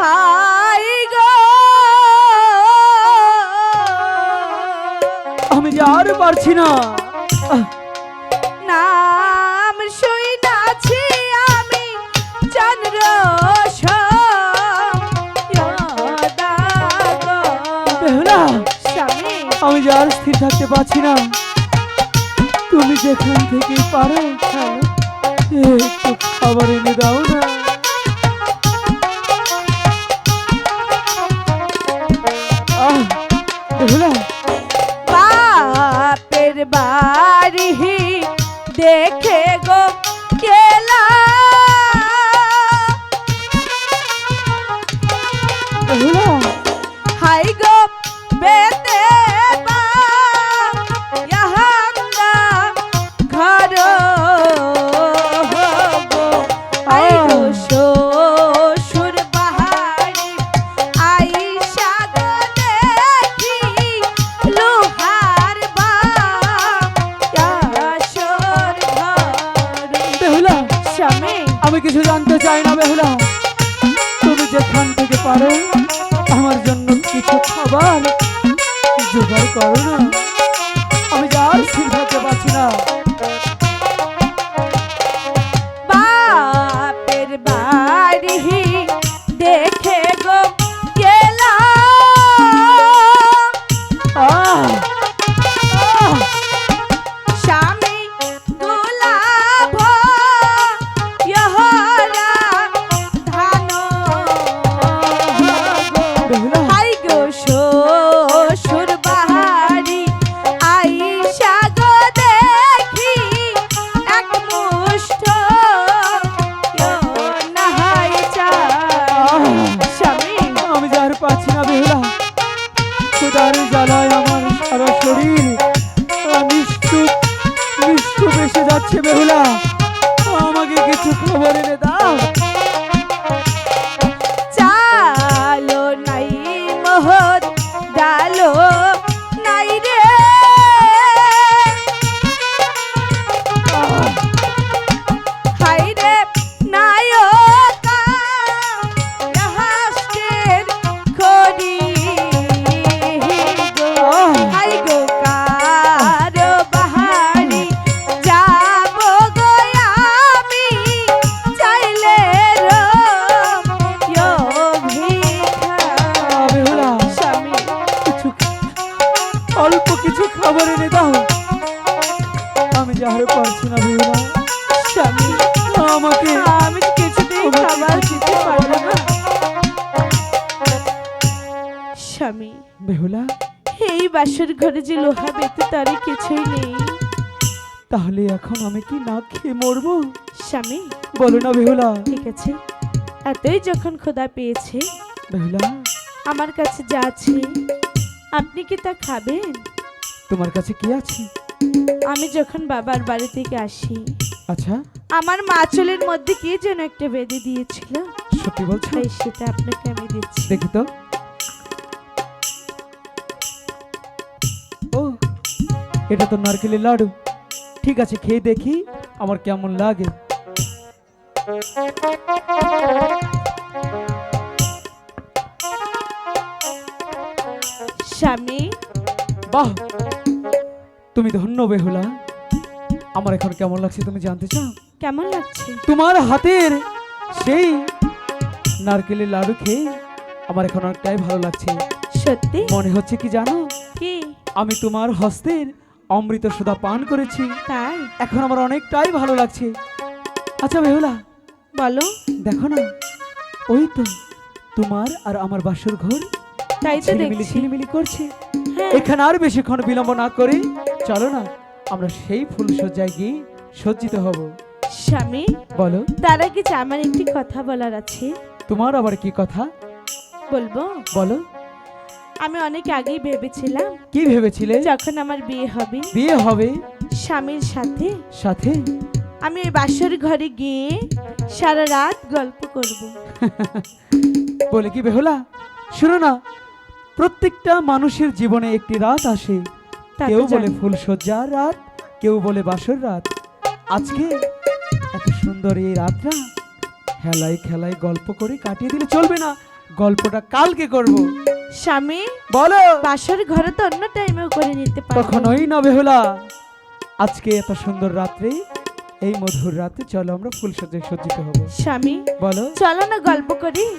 High গো আমি যে আর পারছি না। নাম শুইনাছি আমি চন্দ্র বেহুলা, স্বামী আমি যে আর স্থির থাকতে পারছি না। তুমি যেখান থেকে পারো একটু খাবার এনে দাও না। বেহুলা, বাপের বাড়ি দেখে গো কেলা বেহুলা, হাই গো বেতে বাহান্দা ঘর গো হাই গো শ্বশুর বাহারি আইসা গো দেখি লোহার বাসর ঘর বেহুলা, স্বামী আমি কিছু জানতে চাই না। বেহুলা, তুমি যেখান থেকে পারো আমার জন্য কিছু খাবার জোগাড় করো না। আমি যে আর স্থির থাকতে পারছি না। বাপের বাড়ি দেখে গো গেলা আহ! আহ! স্বামী গোলাভ ইহরা ধান বেহুলা, হাই গো শ্বশুর বাহারি আইসা গো দেখি এক মুষ্ঠ নাহাই চা স্বামী আমি যে আর পাচ্ছি না। বেহুলা, ক্ষুধার জ্বালায় আমার সারা শরীর নিশ্চুপ নিশ্চুপ এসে যাচ্ছে। বেহুলা, আমাকে কিছু খবর এনে দাও। চালো নাই মোহর ডালো নাই রে হাই রে নায়কা হাসকের খড়ি গো হাই গো কার বাহারি যাব গো আমি চাইলে বেহুলা, স্বামী কিছু অল্প কিছু খাবার এনে দাও। আমি যে আর পারছি না। বেহুলা, স্বামী আমাকে আমি তো কিছুতেই খাবার দিতে পারবো না স্বামী বেহুলা, এই বাসর ঘরে যে লোহা বেতে তারে কিছুই নেই তাহলে এখন আমি কি না খেয়ে মরবো? স্বামী বলো না বেহুলা। ঠিক আছে এতই যখন খোদা পেয়েছে বেহুলা, আমার কাছে যা আছে আপনি কি তা খাবেন? তোমার কাছে কি আছে? আমি যখন বাবার বাড়ি থেকে আসি আচ্ছা, আমার মাচলের মধ্যে কে যেন একটা বেঁধে দিয়েছিল সত্যি বলছো? তাই সেটা আপনাকে আমি দিচ্ছি দেখি তো। ও, এটা তো নারকেলের লাডু। ঠিক আছে, খেয়ে দেখি আমার কেমন লাগে। স্বামী বাহ, তুমি ধন্য বেহুলা। আমার এখন কেমন লাগছে তুমি জানতে চাও? কেমন লাগছে? তোমার হাতের সেই নারকেলের লাডু খেয়ে আমার এখন অনেকটাই ভালো লাগছে। সত্যি? মনে হচ্ছে কি জানো, কি আমি তোমার হস্তের অমৃত সুধা পান করেছি। তাই? এখন আমার অনেকটাই ভালো লাগছে। আচ্ছা বেহুলা, বলো। দেখো না, ওই তো তোমার আর আমার বাসর ঘর তাই তো ঝিলিমিলি দেখছি। ঝিলিমিলি করছে। হ্যাঁ। এখানে আর বেশিক্ষণ বিলম্ব না করে চলো না আমরা সেই ফুলসজ্জায় গিয়ে সজ্জিত হব। স্বামী বলো। তার আগে যে আমার একটি কথা বলার আছে। তোমার আবার কি কথা? বলবো? বলো। আমি অনেক আগেই ভেবেছিলাম কি ভেবেছিলে? যখন আমার বিয়ে হবে, বিয়ে হবে স্বামীর সাথে সাথে আমি ওই বাসর ঘরে গিয়ে সারা রাত গল্প করব। বলে কি বেহুলা, শুনো না, প্রত্যেকটা মানুষের জীবনে একটি রাত আসে। তা তো কেউ বলে জানি। ফুলসজ্জার রাত, কেউ বলে বাসর রাত। আজকে এত সুন্দর এই রাতটা হেলায় খেলায় গল্প করে কাটিয়ে দিলে চলবে না। গল্পটা কালকে করব। স্বামী বলো। বাসর ঘরে তো অন্য টাইমেও করে নিতে পারো। কখনোই না বেহুলা, আজকে এত সুন্দর রাত্রে, এই মধুর রাতে চলো আমরা ফুল সজ্জায় সজ্জিত হব। স্বামী বলো। চলো না গল্প করি।